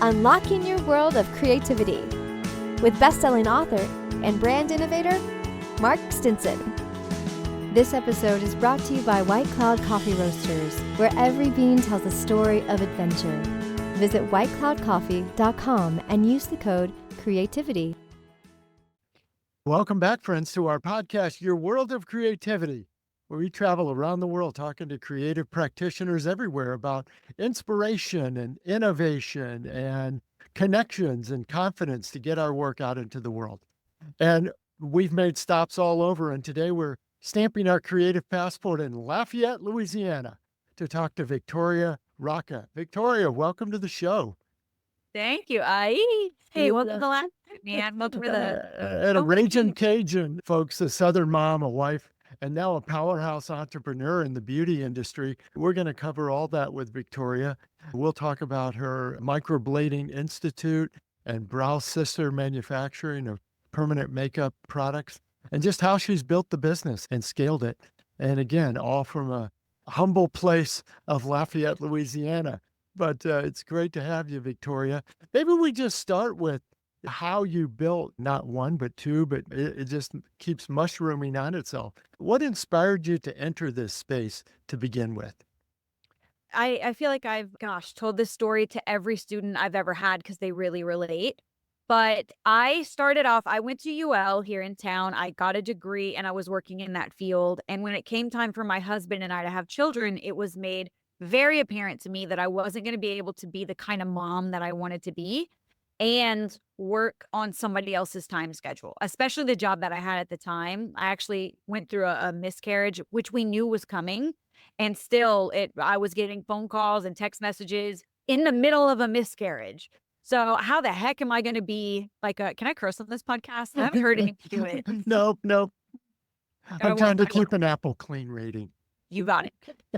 unlocking your world of creativity with best-selling author and brand innovator, Mark Stinson. This episode is brought to you by White Cloud Coffee Roasters, where every bean tells a story of adventure. Visit whitecloudcoffee.com and use the code CREATIVITY. Welcome back, friends, to our podcast, Your World of Creativity, where we travel around the world talking to creative practitioners everywhere about inspiration and innovation and connections and confidence to get our work out into the world. And we've made stops all over, and today we're stamping our creative passport in Lafayette, Louisiana, to talk to Victoria Racca. Victoria, welcome to the show. Thank you. Hey, welcome to the last man. Welcome to the And a Raging Cajun, folks, a Southern mom, a wife, and now a powerhouse entrepreneur in the beauty industry. We're going to cover all that with Victoria. We'll talk about her Microblading Institute and BrowSister manufacturing of permanent makeup products, and just how she's built the business and scaled it. And again, all from a humble place of Lafayette, Louisiana. But it's great to have you, Victoria. Maybe we just start with how you built not one, but two, but it just keeps mushrooming on itself. What inspired you to enter this space to begin with? I feel like I've, told this story to every student I've ever had because they really relate. But I started off, I went to UL here in town. I got a degree and I was working in that field. And when it came time for my husband and I to have children, it was made very apparent to me that I wasn't going to be able to be the kind of mom that I wanted to be and work on somebody else's time schedule, especially the job that I had at the time. I actually went through a miscarriage, which we knew was coming. And still I was getting phone calls and text messages in the middle of a miscarriage. So how the heck am I going to be like can I curse on this podcast? I haven't heard anyone do it. Nope. I'm trying to keep an Apple clean rating. You got it.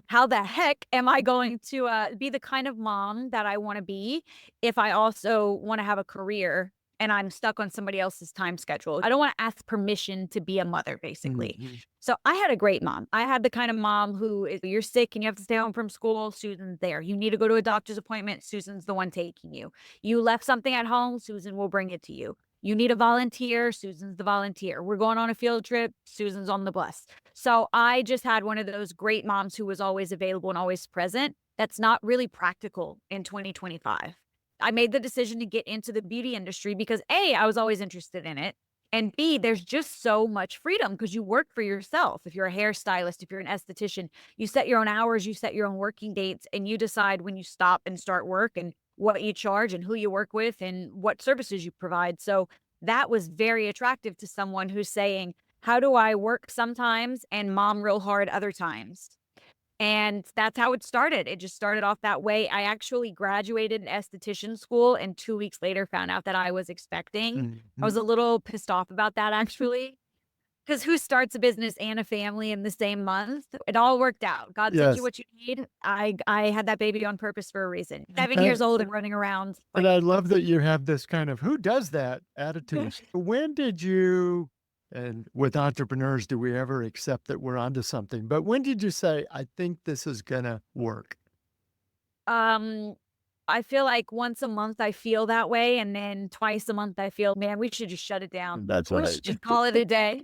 How the heck am I going to be the kind of mom that I want to be if I also want to have a career and I'm stuck on somebody else's time schedule? I don't want to ask permission to be a mother, basically. Mm-hmm. So I had a great mom. I had the kind of mom who is, you're sick and you have to stay home from school, Susan's there. You need to go to a doctor's appointment, Susan's the one taking you. You left something at home, Susan will bring it to you. You need a volunteer, Susan's the volunteer. We're going on a field trip, Susan's on the bus. So I just had one of those great moms who was always available and always present. That's not really practical in 2025. I made the decision to get into the beauty industry because A, I was always interested in it. And B, there's just so much freedom because you work for yourself. If you're a hairstylist, if you're an esthetician, you set your own hours, you set your own working dates, and you decide when you stop and start work and what you charge and who you work with and what services you provide. So that was very attractive to someone who's saying, how do I work sometimes and mom real hard other times? And that's how it started. It just started off that way. I actually graduated in esthetician school and 2 weeks later found out that I was expecting. Mm-hmm. I was a little pissed off about that, actually. Because who starts a business and a family in the same month? It all worked out. God sent you what you need. I had that baby on purpose for a reason. 7 years old and running around. And I love that you have this kind of who does that attitude. When did you, and with entrepreneurs, do we ever accept that we're onto something? But when did you say, I think this is going to work? I feel like once a month I feel that way. And then twice a month I feel, man, we should just shut it down. That's right. We should just call it a day.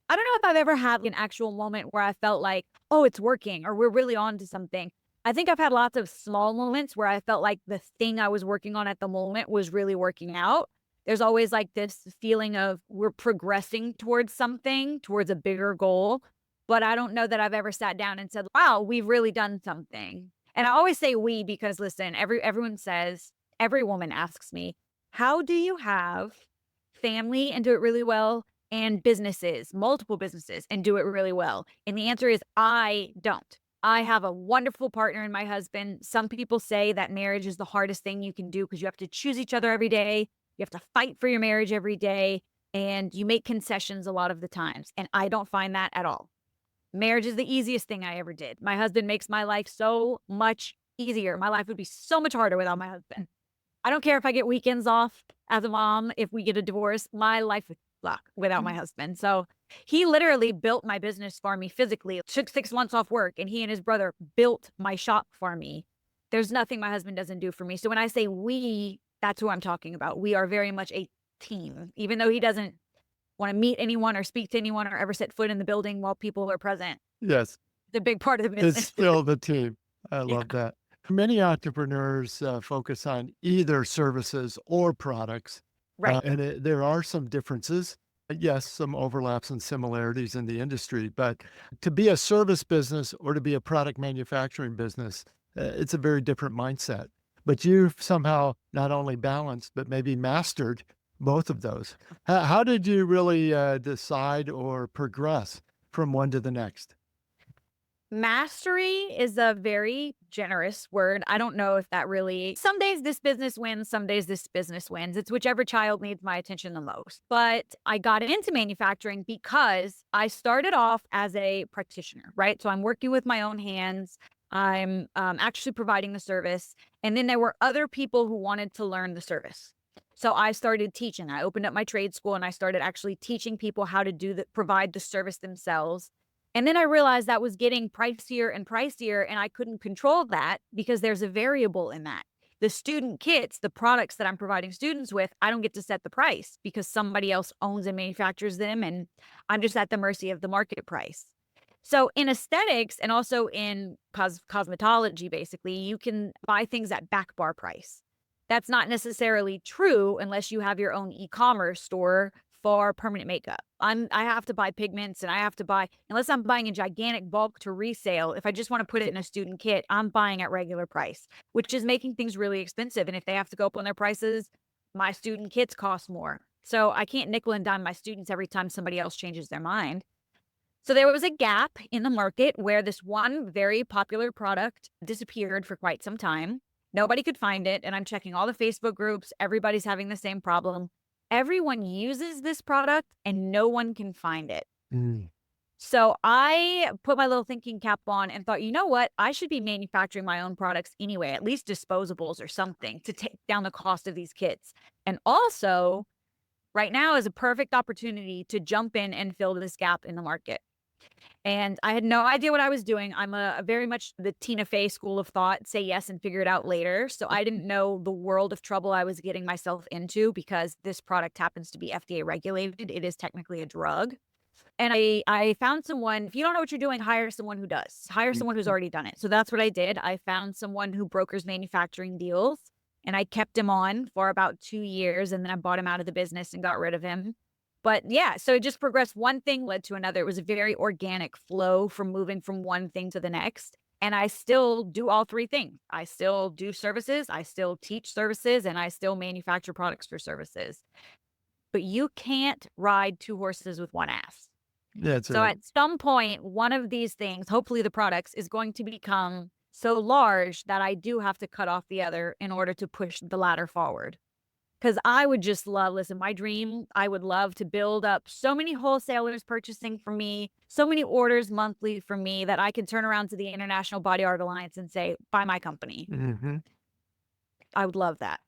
I don't know if I've ever had an actual moment where I felt like, oh, it's working or we're really on to something. I think I've had lots of small moments where I felt like the thing I was working on at the moment was really working out. There's always like this feeling of we're progressing towards something, towards a bigger goal. But I don't know that I've ever sat down and said, wow, we've really done something. And I always say we because, listen, everyone says, every woman asks me, how do you have family and do it really well? And businesses, multiple businesses, and do it really well? And the answer is I don't. I have a wonderful partner in my husband. Some people say that marriage is the hardest thing you can do because you have to choose each other every day. You have to fight for your marriage every day, and you make concessions a lot of the times. And I don't find that at all. Marriage is the easiest thing I ever did. My husband makes my life so much easier. My life would be so much harder without my husband. I don't care if I get weekends off as a mom. If we get a divorce, my life would luck without my husband. So he literally built my business for me physically. It took 6 months off work and he and his brother built my shop for me. There's nothing my husband doesn't do for me. So when I say we, that's who I'm talking about. We are very much a team, even though he doesn't want to meet anyone or speak to anyone or ever set foot in the building while people are present. Yes, It's a big part of the it's business. still the team. I Yeah. love that. Many entrepreneurs focus on either services or products, Right. there are some differences. Yes, some overlaps and similarities in the industry, but to be a service business or to be a product manufacturing business, it's a very different mindset. But you've somehow not only balanced, but maybe mastered both of those. How did you really decide or progress from one to the next? Mastery is a very generous word. I don't know if that really, some days this business wins, some days this business wins. It's whichever child needs my attention the most. But I got into manufacturing because I started off as a practitioner, right? So I'm working with my own hands. I'm actually providing the service. And then there were other people who wanted to learn the service. So I started teaching. I opened up my trade school and I started actually teaching people how to provide the service themselves. And then I realized that was getting pricier and pricier, and I couldn't control that because there's a variable in that. The student kits, the products that I'm providing students with, I don't get to set the price because somebody else owns and manufactures them, and I'm just at the mercy of the market price. So in aesthetics and also in cosmetology, basically, you can buy things at back bar price. That's not necessarily true unless you have your own e-commerce store for permanent makeup. I have to buy pigments and I have to buy, unless I'm buying in gigantic bulk to resale, if I just want to put it in a student kit, I'm buying at regular price, which is making things really expensive. And if they have to go up on their prices, my student kits cost more. So I can't nickel and dime my students every time somebody else changes their mind. So there was a gap in the market where this one very popular product disappeared for quite some time. Nobody could find it. And I'm checking all the Facebook groups. Everybody's having the same problem. Everyone uses this product and no one can find it. Mm. So I put my little thinking cap on and thought, you know what? I should be manufacturing my own products anyway, at least disposables or something to take down the cost of these kits. And also, right now is a perfect opportunity to jump in and fill this gap in the market. And I had no idea what I was doing. I'm a very much the Tina Fey school of thought, say yes and figure it out later. So I didn't know the world of trouble I was getting myself into because this product happens to be FDA regulated. It is technically a drug. And I found someone, if you don't know what you're doing, hire someone who does. Hire someone who's already done it. So that's what I did. I found someone who brokers manufacturing deals and I kept him on for about 2 years and then I bought him out of the business and got rid of him. But yeah, so it just progressed. One thing led to another. It was a very organic flow from moving from one thing to the next. And I still do all three things. I still do services, I still teach services, and I still manufacture products for services. But you can't ride two horses with one ass. That's So right. at some point, one of these things, hopefully the products, is going to become so large that I do have to cut off the other in order to push the ladder forward. Because I would just love, listen, my dream, I would love to build up so many wholesalers purchasing from me, so many orders monthly from me that I can turn around to the International Body Art Alliance and say, buy my company. Mm-hmm. I would love that.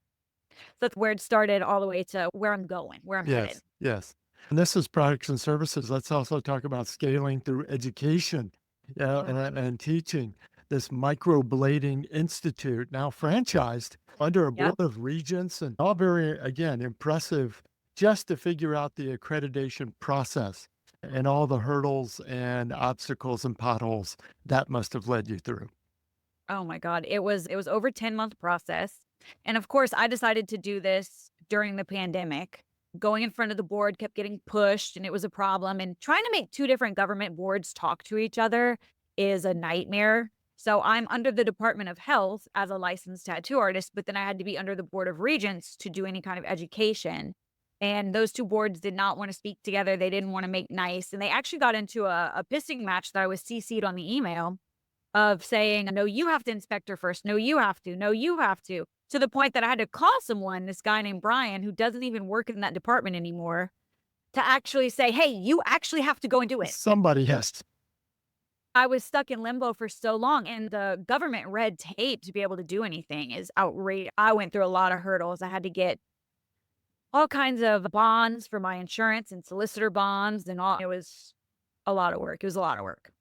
So that's where it started all the way to where I'm going, where I'm headed. Yes, yes. And this is products and services. Let's also talk about scaling through education, and teaching. This Microblading Institute, now franchised under a Yep. Board of Regents, and all very, again, impressive just to figure out the accreditation process and all the hurdles and obstacles and potholes that must have led you through. Oh my God. It was over 10-month process. And of course, I decided to do this during the pandemic. Going in front of the board kept getting pushed and it was a problem. And trying to make two different government boards talk to each other is a nightmare. So I'm under the Department of Health as a licensed tattoo artist, but then I had to be under the Board of Regents to do any kind of education. And those two boards did not want to speak together. They didn't want to make nice. And they actually got into a pissing match that I was CC'd on the email of saying, no, you have to inspect her first. No, you have to. No, you have to. To the point that I had to call someone, this guy named Brian, who doesn't even work in that department anymore, to actually say, hey, you actually have to go and do it. Somebody has to. I was stuck in limbo for so long, and the government red tape to be able to do anything is outrageous. I went through a lot of hurdles. I had to get all kinds of bonds for my insurance and solicitor bonds and all. It was a lot of work. It was a lot of work.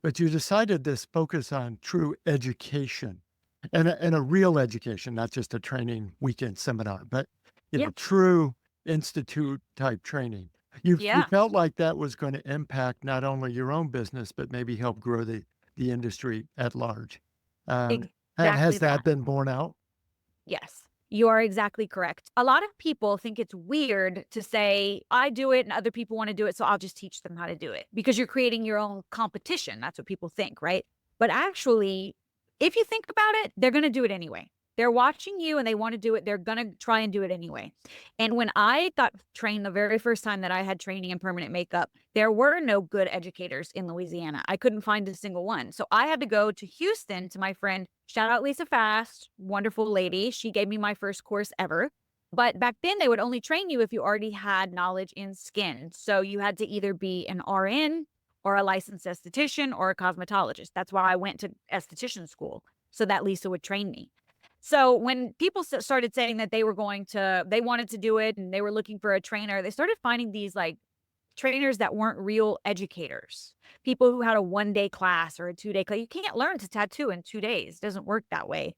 But you decided this focus on true education. And a real education, not just a training weekend seminar, but, Yeah. true institute type training. You Yeah. felt like that was going to impact not only your own business, but maybe help grow the industry at large. Exactly Has that. that been borne out? Yes, you are exactly correct. A lot of people think it's weird to say, I do it and other people want to do it, so I'll just teach them how to do it because you're creating your own competition. That's what people think, right? But actually, if you think about it, they're going to do it anyway. They're watching you and they want to do it. They're going to try and do it anyway. And when I got trained the very first time that I had training in permanent makeup, there were no good educators in Louisiana. I couldn't find a single one. So I had to go to Houston to my friend, shout out Lisa Fast, wonderful lady. She gave me my first course ever. But back then, they would only train you if you already had knowledge in skin. So you had to either be an RN or a licensed esthetician or a cosmetologist. That's why I went to esthetician school so that Lisa would train me. So when people started saying that they wanted to do it and they were looking for a trainer, they started finding these like trainers that weren't real educators, people who had a 1-day class or a 2-day class. You can't learn to tattoo in 2 days. It doesn't work that way.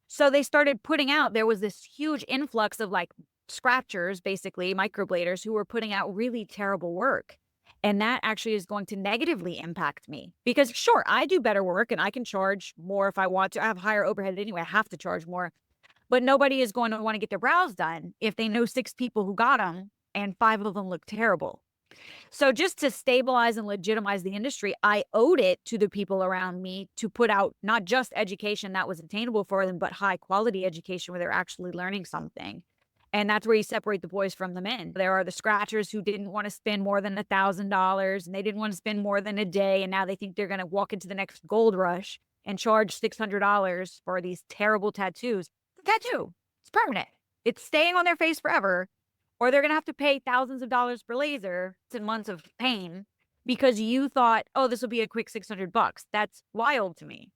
So they started putting out, there was this huge influx of like scratchers, basically microbladers, who were putting out really terrible work. And that actually is going to negatively impact me because sure, I do better work and I can charge more if I want to. I have higher overhead anyway. I have to charge more, but nobody is going to want to get their brows done if they know 6 people who got them and 5 of them look terrible. So just to stabilize and legitimize the industry, I owed it to the people around me to put out not just education that was attainable for them, but high quality education where they're actually learning something. And that's where you separate the boys from the men. There are the scratchers who didn't want to spend more than $1,000 and they didn't want to spend more than a day. And now they think they're going to walk into the next gold rush and charge $600 for these terrible tattoos. The tattoo, it's permanent. It's staying on their face forever. Or they're going to have to pay thousands of dollars for laser and months of pain because you thought, oh, this will be a quick $600. That's wild to me.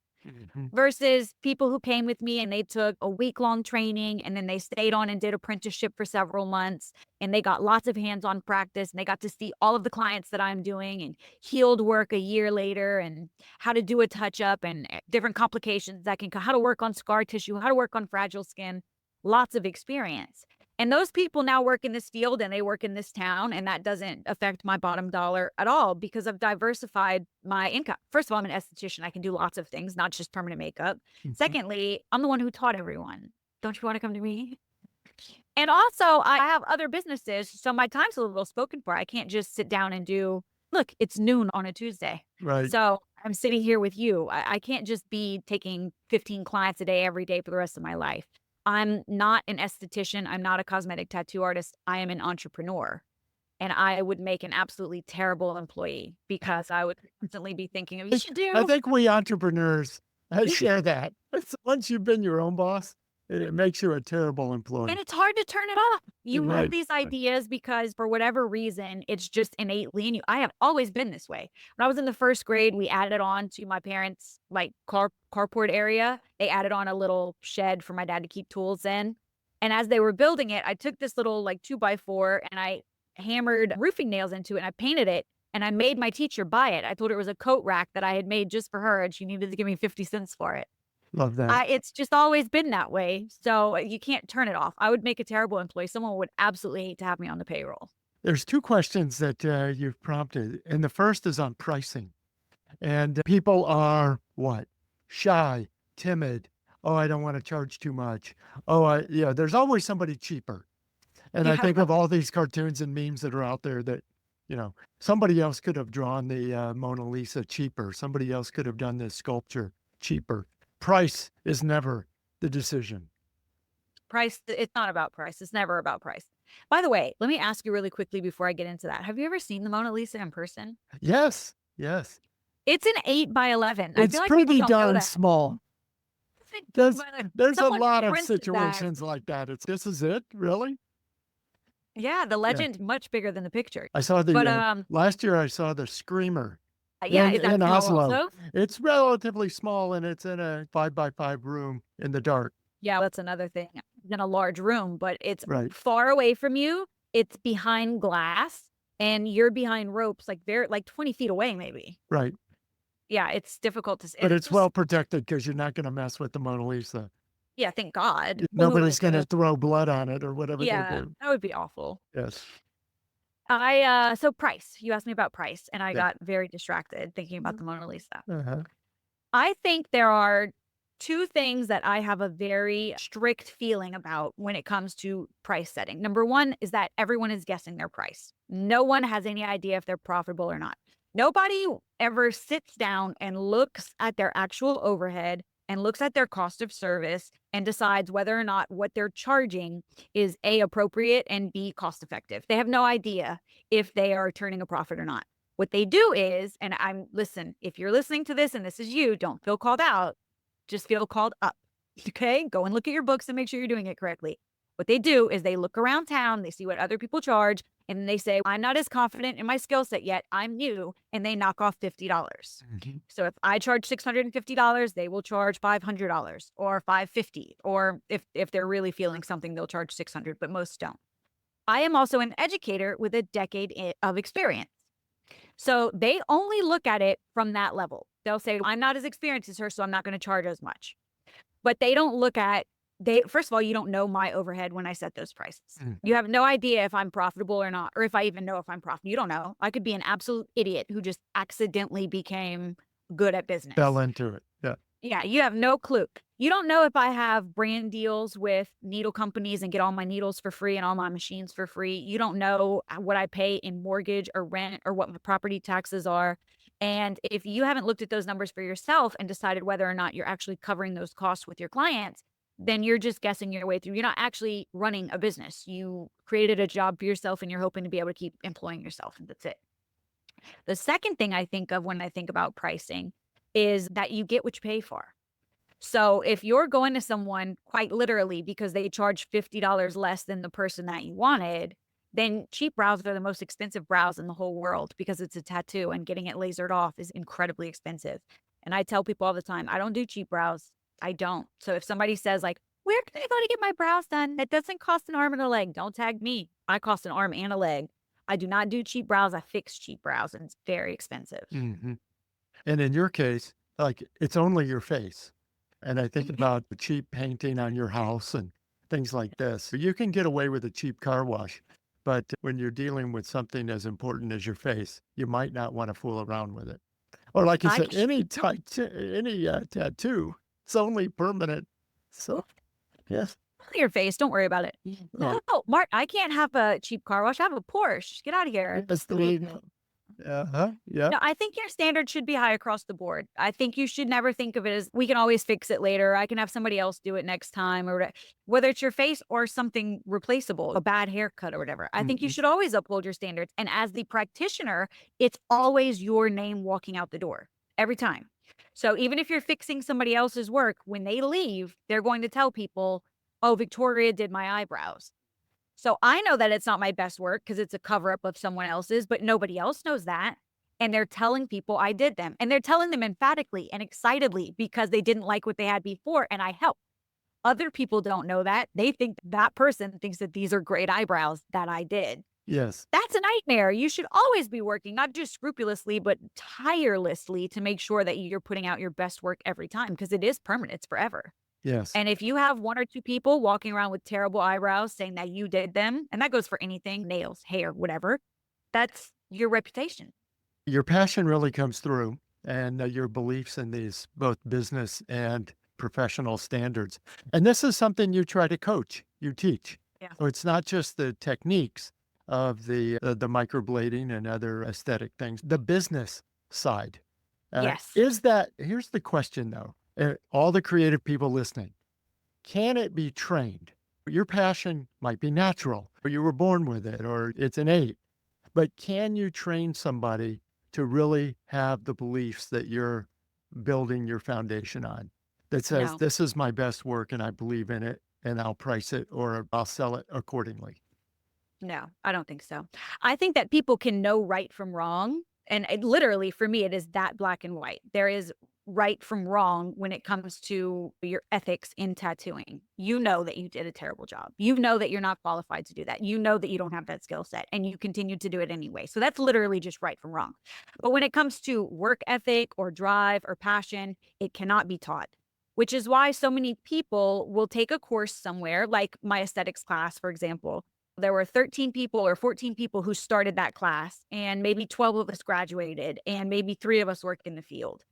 Versus people who came with me and they took a week-long training and then they stayed on and did apprenticeship for several months and they got lots of hands-on practice and they got to see all of the clients that I'm doing and healed work a year later and how to do a touch-up and different complications that can, how to work on scar tissue, how to work on fragile skin, lots of experience. And those people now work in this field and they work in this town, and that doesn't affect my bottom dollar at all because I've diversified my income. First of all, I'm an esthetician. I can do lots of things, not just permanent makeup. Secondly, I'm the one who taught everyone. Don't you want to come to me? And also, I have other businesses, so my time's a little spoken for. I can't just sit down and look, it's noon on a Tuesday. Right. So I'm sitting here with you. I can't just be taking 15 clients a day every day for the rest of my life. I'm not an esthetician. I'm not a cosmetic tattoo artist. I am an entrepreneur. And I would make an absolutely terrible employee because I would constantly be thinking of, you should do. I think we entrepreneurs share that. Once you've been your own boss, it makes you a terrible employee. And it's hard to turn it off. You Right. have these ideas because for whatever reason, it's just innately in you. I have always been this way. When I was in the first grade, we added on to my parents' like carport area. They added on a little shed for my dad to keep tools in. And as they were building it, I took this little like 2x4 and I hammered roofing nails into it and I painted it. And I made my teacher buy it. I told her it was a coat rack that I had made just for her and she needed to give me 50 cents for it. Love that. It's just always been that way. So you can't turn it off. I would make a terrible employee. Someone would absolutely hate to have me on the payroll. There's 2 questions that you've prompted. And the first is on pricing. And people are what? Shy, timid. Oh, I don't want to charge too much. Oh, there's always somebody cheaper. And I Yeah. think of all these cartoons and memes that are out there that, somebody else could have drawn the Mona Lisa cheaper. Somebody else could have done this sculpture cheaper. Price is never the decision. Price, it's not about price. It's never about price. By the way, let me ask you really quickly before I get into that. Have you ever seen the Mona Lisa in person? Yes. Yes. It's an 8x11. I It's feel like people pretty don't know darn that. small. It's an 8 There's, by 11. there's a Someone lot of printed that. situations like that. This is it, really? Yeah, the legend much bigger than the picture. I saw the But last year. I saw the Screamer. yeah, in, is that in small Oslo. also? It's relatively small, and it's in a 5x5 room in the dark. Yeah, that's another thing. In a large room, but it's Right. far away from you. It's behind glass, and you're behind ropes, like they're like 20 feet away, maybe. Right. Yeah, it's difficult to. But it's Just, well protected because you're not going to mess with the Mona Lisa. yeah, thank God. Well, who Nobody's wouldn't going to do? throw blood on it or whatever they Yeah, do. that would be awful. Yes. So price. You asked me about price, and I Yeah. got very distracted thinking about the Mona Lisa. Uh-huh. I think there are two things that I have a very strict feeling about when it comes to price setting. Number one is that everyone is guessing their price. No one has any idea if they're profitable or not. Nobody ever sits down and looks at their actual overhead and looks at their cost of service and decides whether or not what they're charging is A, appropriate, and B, cost effective. They have no idea if they are turning a profit or not. What they do is, and listen, if you're listening to this and this is you, don't feel called out, just feel called up. Okay. Go and look at your books and make sure you're doing it correctly. What they do is they look around town, they see what other people charge, and then they say, I'm not as confident in my skill set yet. I'm new. And they knock off $50. Mhm. So if I charge $650, they will charge $500 or $550. Or if they're really feeling something, they'll charge $600, but most don't. I am also an educator with a decade of experience. So they only look at it from that level. They'll say, I'm not as experienced as her, so I'm not going to charge as much. But they don't look at, first of all, you don't know my overhead when I set those prices. Mm. You have no idea if I'm profitable or not, or if I even know if I'm profitable. You don't know. I could be an absolute idiot who just accidentally became good at business. Fell into it. Yeah. Yeah, you have no clue. You don't know if I have brand deals with needle companies and get all my needles for free and all my machines for free. You don't know what I pay in mortgage or rent or what my property taxes are. And if you haven't looked at those numbers for yourself and decided whether or not you're actually covering those costs with your clients, then you're just guessing your way through. You're not actually running a business. You created a job for yourself and you're hoping to be able to keep employing yourself. And that's it. The second thing I think of when I think about pricing is that you get what you pay for. So if you're going to someone quite literally because they charge $50 less than the person that you wanted, then cheap brows are the most expensive brows in the whole world because it's a tattoo and getting it lasered off is incredibly expensive. And I tell people all the time, I don't do cheap brows. I don't. So if somebody says like, where can I go to get my brows done? That doesn't cost an arm and a leg. Don't tag me. I cost an arm and a leg. I do not do cheap brows. I fix cheap brows and it's very expensive. Mm-hmm. And in your case, like it's only your face. And I think about the cheap painting on your house and things like this. You can get away with a cheap car wash, but when you're dealing with something as important as your face, you might not want to fool around with it. Or like you I said, can- any tattoo, it's only permanent. So, yes. Your face. Don't worry about it. Oh, No, Mark, I can't have a cheap car wash. I have a Porsche. Get out of here. that's the way. Uh-huh. Yeah. No, I think your standard should be high across the board. I think you should never think of it as we can always fix it later. I can have somebody else do it next time or whether it's your face or something replaceable, a bad haircut or whatever. I think you Mhm. should always uphold your standards. And as the practitioner, it's always your name walking out the door every time. So even if you're fixing somebody else's work, when they leave, they're going to tell people, oh, Victoria did my eyebrows. So I know that it's not my best work because it's a cover up of someone else's, but nobody else knows that. And they're telling people I did them. And they're telling them emphatically and excitedly because they didn't like what they had before and I helped. Other people don't know that. They think that person thinks that these are great eyebrows that I did. Yes. That's a nightmare. You should always be working, not just scrupulously, but tirelessly to make sure that you're putting out your best work every time because it is permanent. It's forever. Yes. And if you have one or two people walking around with terrible eyebrows saying that you did them, and that goes for anything, nails, hair, whatever, that's your reputation. Your passion really comes through and your beliefs in these both business and professional standards. And this is something you try to coach, you teach. Yeah. So it's not just the techniques of the microblading and other aesthetic things, the business side. Yes. Here's the question though, all the creative people listening, can it be trained? Your passion might be natural, or you were born with it, or it's innate, but can you train somebody to really have the beliefs that you're building your foundation on that says, No. this is my best work and I believe in it and I'll price it or I'll sell it accordingly? No, I don't think so. I think that people can know right from wrong. And literally for me, it is that black and white. There is right from wrong when it comes to your ethics in tattooing. You know that you did a terrible job. You know that you're not qualified to do that. You know that you don't have that skill set, and you continue to do it anyway. So that's literally just right from wrong. But when it comes to work ethic or drive or passion, it cannot be taught, which is why so many people will take a course somewhere, like my aesthetics class, for example. There were 13 people or 14 people who started that class, and maybe 12 of us graduated, and maybe 3 of us work in the field,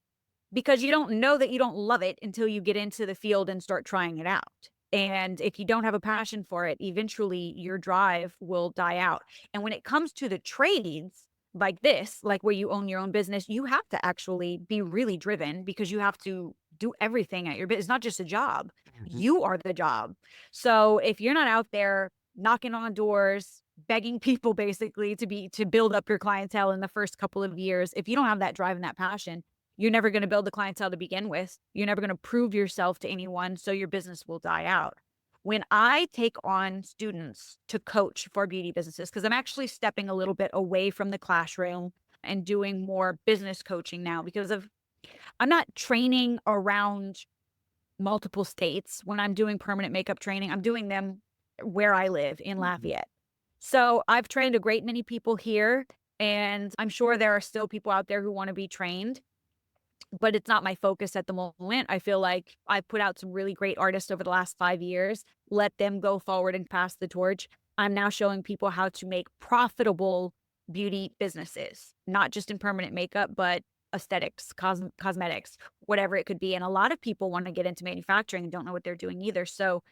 because you don't know that you don't love it until you get into the field and start trying it out. And if you don't have a passion for it, eventually your drive will die out. And when it comes to the trades like this, like where you own your own business, you have to actually be really driven, because you have to do everything at your business. It's not just a job. You are the job. So if you're not out there knocking on doors, begging people basically to build up your clientele in the first couple of years, if you don't have that drive and that passion, you're never going to build the clientele to begin with. You're never going to prove yourself to anyone, so your business will die out. When I take on students to coach for beauty businesses, because I'm actually stepping a little bit away from the classroom and doing more business coaching now, because I'm not training around multiple states. When I'm doing permanent makeup training, I'm doing them where I live in Lafayette. So I've trained a great many people here, and I'm sure there are still people out there who want to be trained, but it's not my focus at the moment. I feel like I've put out some really great artists over the last 5 years, let them go forward and pass the torch. I'm now showing people how to make profitable beauty businesses, not just in permanent makeup, but aesthetics, cosmetics, whatever it could be. And a lot of people want to get into manufacturing and don't know what they're doing either. So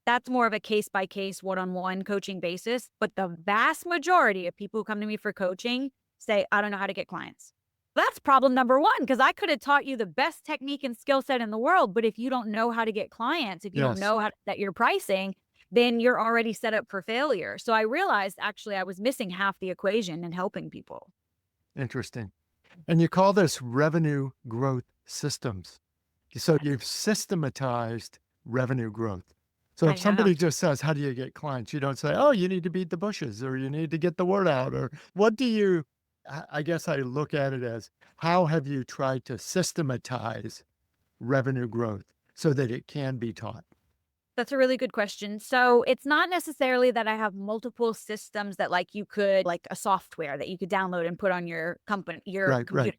that's more of a case-by-case, one-on-one coaching basis. But the vast majority of people who come to me for coaching say, I don't know how to get clients. That's problem number one, because I could have taught you the best technique and skill set in the world. But if you don't know how to get clients, if you don't know how that you're pricing, then you're already set up for failure. So I realized actually I was missing half the equation in helping people. Interesting. And you call this revenue growth systems. So you've systematized revenue growth. So if somebody just says, how do you get clients? You don't say, oh, you need to beat the bushes, or you need to get the word out, or what do you, I guess I look at it as, how have you tried to systematize revenue growth so that it can be taught? That's a really good question. So it's not necessarily that I have multiple systems that like you could, like a software that you could download and put on your company, your computer. Right.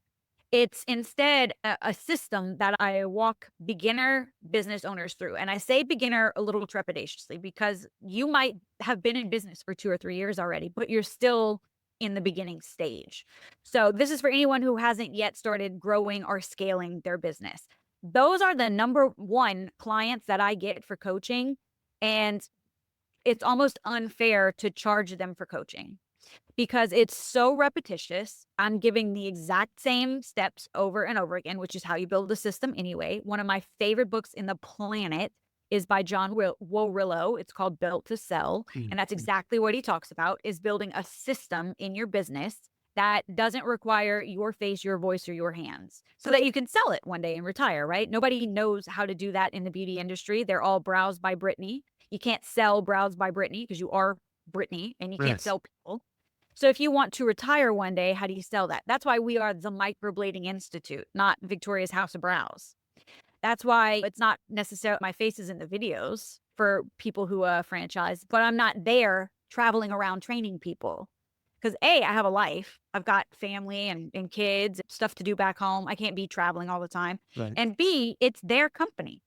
It's instead a system that I walk beginner business owners through. And I say beginner a little trepidatiously, because you might have been in business for 2 or 3 years already, but you're still in the beginning stage. So this is for anyone who hasn't yet started growing or scaling their business. Those are the number one clients that I get for coaching. And it's almost unfair to charge them for coaching, because it's so repetitious. I'm giving the exact same steps over and over again, which is how you build a system anyway. One of my favorite books in the planet is by John Worillo. It's called Built to Sell. And that's exactly what he talks about, is building a system in your business that doesn't require your face, your voice, or your hands, so that you can sell it one day and retire, right? Nobody knows how to do that in the beauty industry. They're all browsed by Brittany. You can't sell browsed by Brittany, because you are Brittany, and you can't sell people. So if you want to retire one day, how do you sell that? That's why we are the Microblading Institute, not Victoria's House of Brows. That's why it's not necessarily my face is in the videos for people who franchise, but I'm not there traveling around training people. Because A, I have a life. I've got family and kids, stuff to do back home. I can't be traveling all the time. Right. And B, it's their company.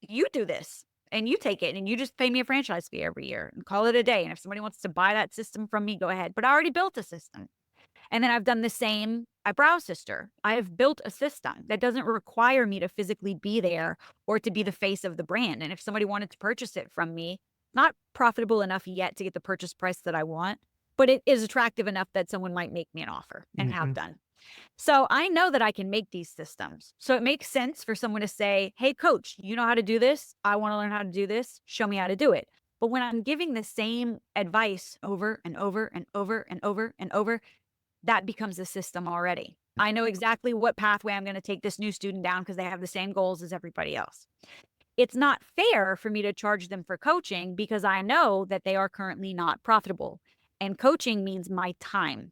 You do this and you take it and you just pay me a franchise fee every year and call it a day. And if somebody wants to buy that system from me, go ahead. But I already built a system. And then I've done the same at BrowSister. I have built a system that doesn't require me to physically be there or to be the face of the brand. And if somebody wanted to purchase it from me, not profitable enough yet to get the purchase price that I want, but it is attractive enough that someone might make me an offer, and have done. So I know that I can make these systems. So it makes sense for someone to say, hey, coach, you know how to do this? I want to learn how to do this. Show me how to do it. But when I'm giving the same advice over and over and over and over and over, that becomes a system already. I know exactly what pathway I'm going to take this new student down, because they have the same goals as everybody else. It's not fair for me to charge them for coaching, because I know that they are currently not profitable. And coaching means my time,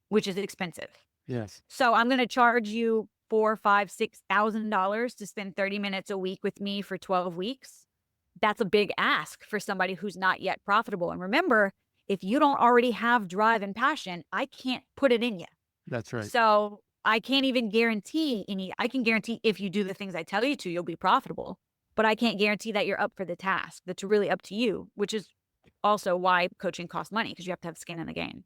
which is expensive. Yes. So I'm going to charge you $4, $5, $6,000 to spend 30 minutes a week with me for 12 weeks. That's a big ask for somebody who's not yet profitable. And remember, if you don't already have drive and passion, I can't put it in you. That's right. So I can't even guarantee I can guarantee if you do the things I tell you to, you'll be profitable. But I can't guarantee that you're up for the task. That's really up to you, which is also why coaching costs money, because you have to have skin in the game.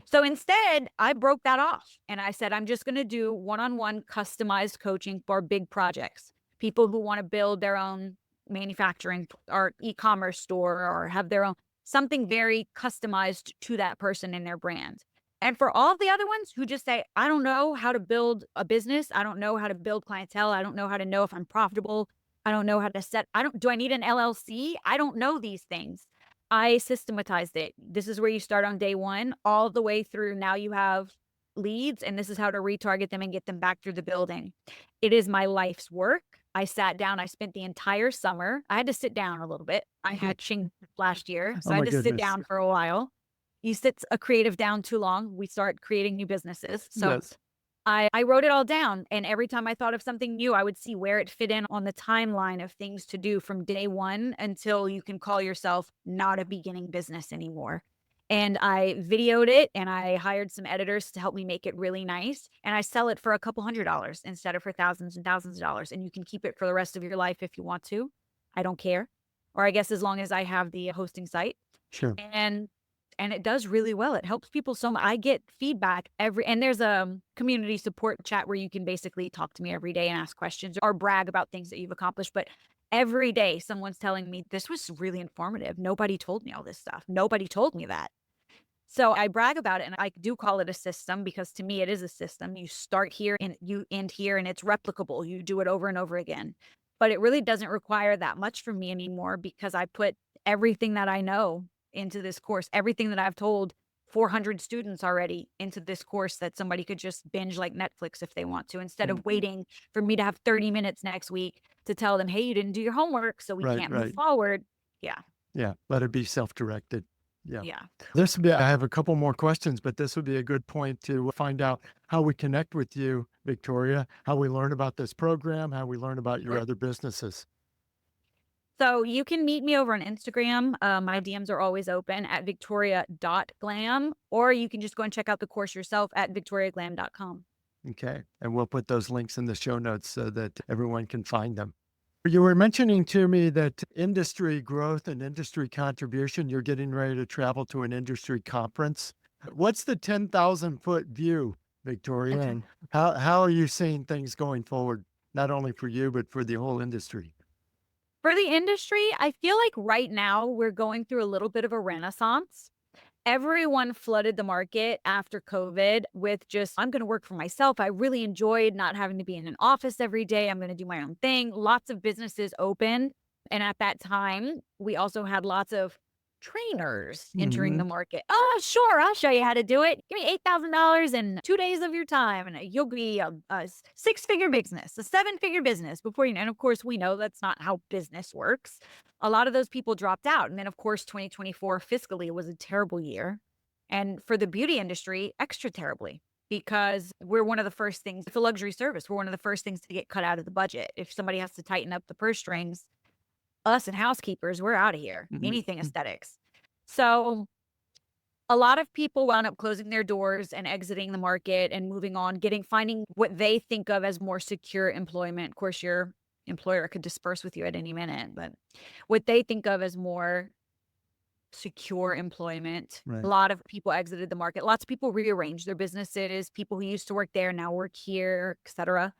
So instead, I broke that off and I said, I'm just going to do one-on-one customized coaching for big projects. People who want to build their own manufacturing or e-commerce store or have their own, something very customized to that person and their brand. And for all the other ones who just say, I don't know how to build a business. I don't know how to build clientele. I don't know how to know if I'm profitable. I don't know how to do I need an LLC? I don't know these things. I systematized it. This is where you start on day one, all the way through. Now you have leads, and this is how to retarget them and get them back through the building. It is my life's work. I sat down. I spent the entire summer. I had to sit down a little bit. I had shingles last year, so I had to sit down for a while. You sit a creative down too long, we start creating new businesses. So Yes. I wrote it all down. And every time I thought of something new, I would see where it fit in on the timeline of things to do from day one until you can call yourself not a beginning business anymore. And I videoed it and I hired some editors to help me make it really nice. And I sell it for a couple $100s instead of for thousands and thousands of dollars. And you can keep it for the rest of your life if you want to. I don't care. Or I guess as long as I have the hosting site. Sure. And it does really well. It helps people so much. I get feedback and there's a community support chat where you can basically talk to me every day and ask questions or brag about things that you've accomplished. But every day someone's telling me this was really informative. Nobody told me all this stuff. Nobody told me that. So I brag about it, and I do call it a system because to me it is a system. You start here and you end here, and it's replicable. You do it over and over again. But it really doesn't require that much from me anymore because I put everything that I know into this course, everything that I've told 400 students already into this course that somebody could just binge like Netflix if they want to, instead of waiting for me to have 30 minutes next week to tell them, hey, you didn't do your homework, so we can't move forward. Yeah. Yeah. Let it be self-directed. Yeah. Yeah. I have a couple more questions, but this would be a good point to find out how we connect with you, Victoria, how we learn about this program, how we learn about your other businesses. So you can meet me over on Instagram. My DMs are always open at victoria.glam, or you can just go and check out the course yourself at victoriaglam.com. Okay. And we'll put those links in the show notes so that everyone can find them. You were mentioning to me that industry growth and industry contribution, you're getting ready to travel to an industry conference. What's the 10,000-foot view, Victoria? And how are you seeing things going forward, not only for you, but for the whole industry? For the industry, I feel like right now we're going through a little bit of a renaissance. Everyone flooded the market after COVID with just, I'm going to work for myself. I really enjoyed not having to be in an office every day. I'm going to do my own thing. Lots of businesses opened. And at that time, we also had lots of trainers entering the market. Oh, sure. I'll show you how to do it. Give me $8,000 in 2 days of your time, and you'll be a six-figure business, a seven-figure business before you know. And of course, we know that's not how business works. A lot of those people dropped out. And then, of course, 2024 fiscally was a terrible year. And for the beauty industry, extra terribly, because we're one of the first things, it's a luxury service. We're one of the first things to get cut out of the budget. If somebody has to tighten up the purse strings, us and housekeepers, we're out of here. Anything aesthetics. So a lot of people wound up closing their doors and exiting the market and moving on, finding what they think of as more secure employment. Of course, your employer could disperse with you at any minute, but what they think of as more secure employment. Right. A lot of people exited the market. Lots of people rearranged their businesses. People who used to work there now work here, etc.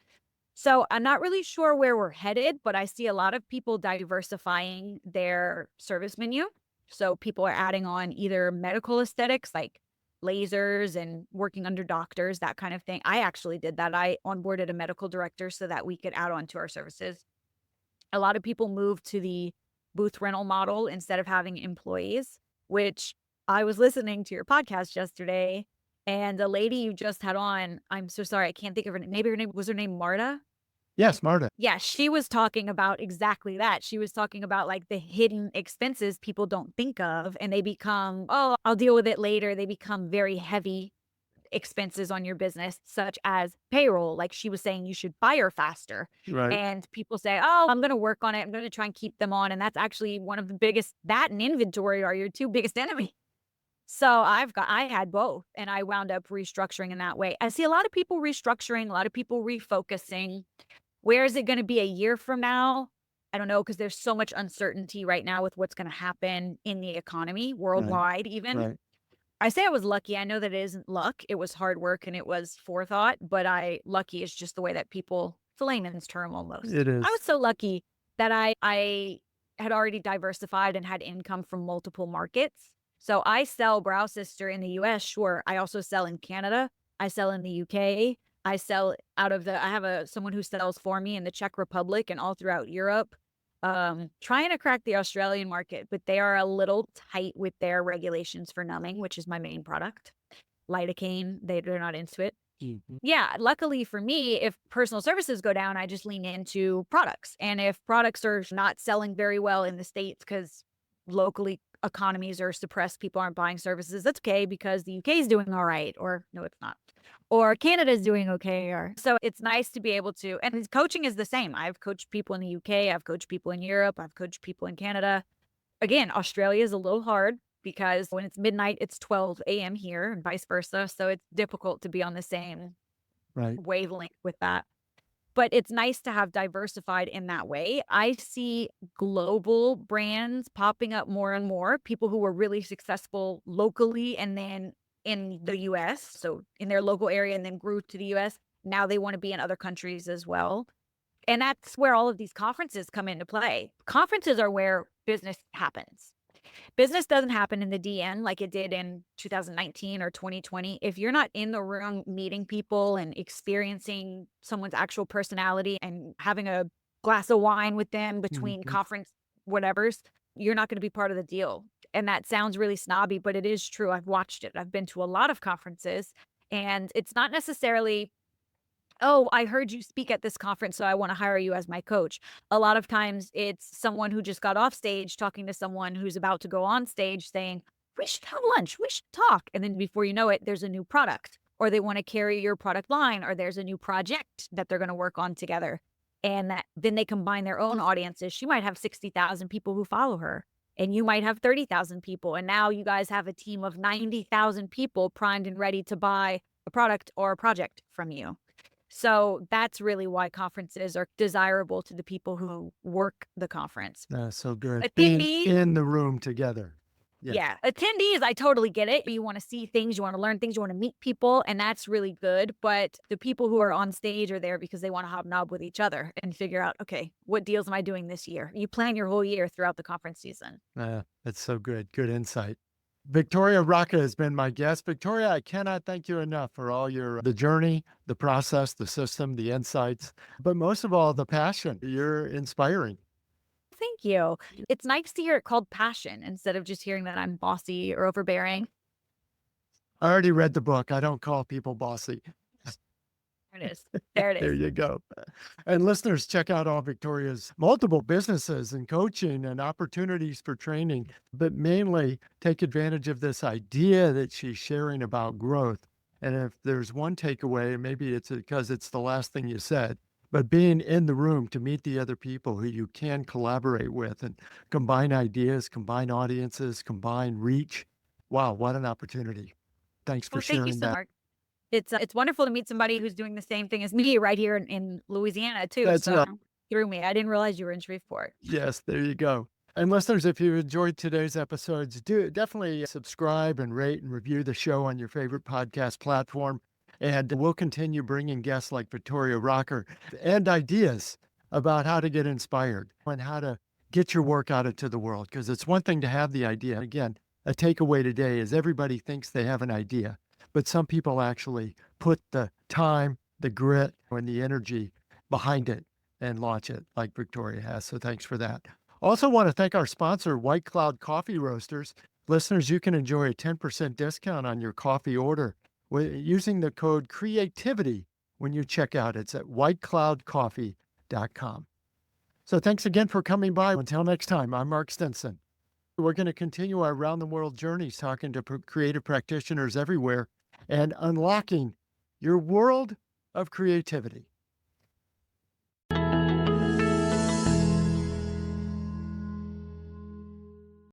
So I'm not really sure where we're headed, but I see a lot of people diversifying their service menu. So people are adding on either medical aesthetics like lasers and working under doctors, that kind of thing. I actually did that. I onboarded a medical director so that we could add on to our services. A lot of people moved to the booth rental model instead of having employees, which I was listening to your podcast yesterday. And the lady you just had on, I'm so sorry, I can't think of her name. Maybe was her name Marta? Yes, Marta. Yeah, she was talking about exactly that. She was talking about like the hidden expenses people don't think of, and they become, oh, I'll deal with it later. They become very heavy expenses on your business, such as payroll. Like she was saying, you should fire faster. Right. And people say, oh, I'm going to work on it. I'm going to try and keep them on. And that's actually one of the biggest, that and inventory are your two biggest enemies. So I had both, and I wound up restructuring in that way. I see a lot of people restructuring, a lot of people refocusing. Where is it going to be a year from now? I don't know, because there's so much uncertainty right now with what's going to happen in the economy worldwide, even. Right. I say I was lucky. I know that it isn't luck. It was hard work and it was forethought, but lucky is just the way that people, it's a layman's term almost. It is. I was so lucky that I had already diversified and had income from multiple markets. So I sell BrowSister in the US, sure. I also sell in Canada. I sell in the UK. I sell I have someone who sells for me in the Czech Republic and all throughout Europe. Trying to crack the Australian market, but they are a little tight with their regulations for numbing, which is my main product. Lidocaine, they're not into it. Mhm. Yeah, luckily for me, if personal services go down, I just lean into products. And if products are not selling very well in the States because locally economies are suppressed, people aren't buying services, that's okay because the UK is doing all right. Or no, it's not. Or Canada is doing okay. Or so it's nice to be able to, and coaching is the same. I've coached people in the UK, I've coached people in Europe, I've coached people in Canada. Again, Australia is a little hard because when it's midnight, it's 12 a.m. here and vice versa. So it's difficult to be on the same Right. wavelength with that. But it's nice to have diversified in that way. I see global brands popping up more and more, people who were really successful locally and then in the US, so in their local area and then grew to the US. Now they want to be in other countries as well. And that's where all of these conferences come into play. Conferences are where business happens. Business doesn't happen in the DN like it did in 2019 or 2020. If you're not in the room meeting people and experiencing someone's actual personality and having a glass of wine with them between Mhm. conference whatevers, you're not going to be part of the deal. And that sounds really snobby, but it is true. I've watched it. I've been to a lot of conferences, and it's not necessarily, oh, I heard you speak at this conference, so I want to hire you as my coach. A lot of times it's someone who just got off stage talking to someone who's about to go on stage saying, we should have lunch, we should talk. And then before you know it, there's a new product, or they want to carry your product line, or there's a new project that they're going to work on together. And then they combine their own audiences. She might have 60,000 people who follow her, and you might have 30,000 people. And now you guys have a team of 90,000 people primed and ready to buy a product or a project from you. So that's really why conferences are desirable to the people who work the conference. That's so good. Attendees, Being in the room together. yeah. Attendees, I totally get it. You want to see things, you want to learn things, you want to meet people, and that's really good. But the people who are on stage are there because they want to hobnob with each other and figure out, okay, what deals am I doing this year? You plan your whole year throughout the conference season. That's so good. Good insight. Victoria Racca has been my guest. Victoria, I cannot thank you enough for all the journey, the process, the system, the insights, but most of all, the passion. You're inspiring. Thank you. It's nice to hear it called passion instead of just hearing that I'm bossy or overbearing. I already read the book. I don't call people bossy. There it is. There it There is. you go. And listeners, check out all Victoria's multiple businesses and coaching and opportunities for training, but mainly take advantage of this idea that she's sharing about growth. And if there's one takeaway, maybe it's because it's the last thing you said, but being in the room to meet the other people who you can collaborate with and combine ideas, combine audiences, combine reach. Wow, what an opportunity. Thanks for Well, thank you sharing so that. much. It's wonderful to meet somebody who's doing the same thing as me right here in Louisiana too. That's So right. through me, I didn't realize you were in Shreveport. Yes, there you go. And listeners, if you enjoyed today's episodes, do definitely subscribe and rate and review the show on your favorite podcast platform. And we'll continue bringing guests like Victoria Racca and ideas about how to get inspired and how to get your work out into the world. Because it's one thing to have the idea. Again, a takeaway today is everybody thinks they have an idea, but some people actually put the time, the grit, and the energy behind it and launch it like Victoria has. So thanks for that. Also want to thank our sponsor, White Cloud Coffee Roasters. Listeners, you can enjoy a 10% discount on your coffee order using the code CREATIVITY when you check out. It's at whitecloudcoffee.com. So thanks again for coming by. Until next time, I'm Mark Stinson. We're going to continue our around the world journeys talking to creative practitioners everywhere and unlocking your world of creativity.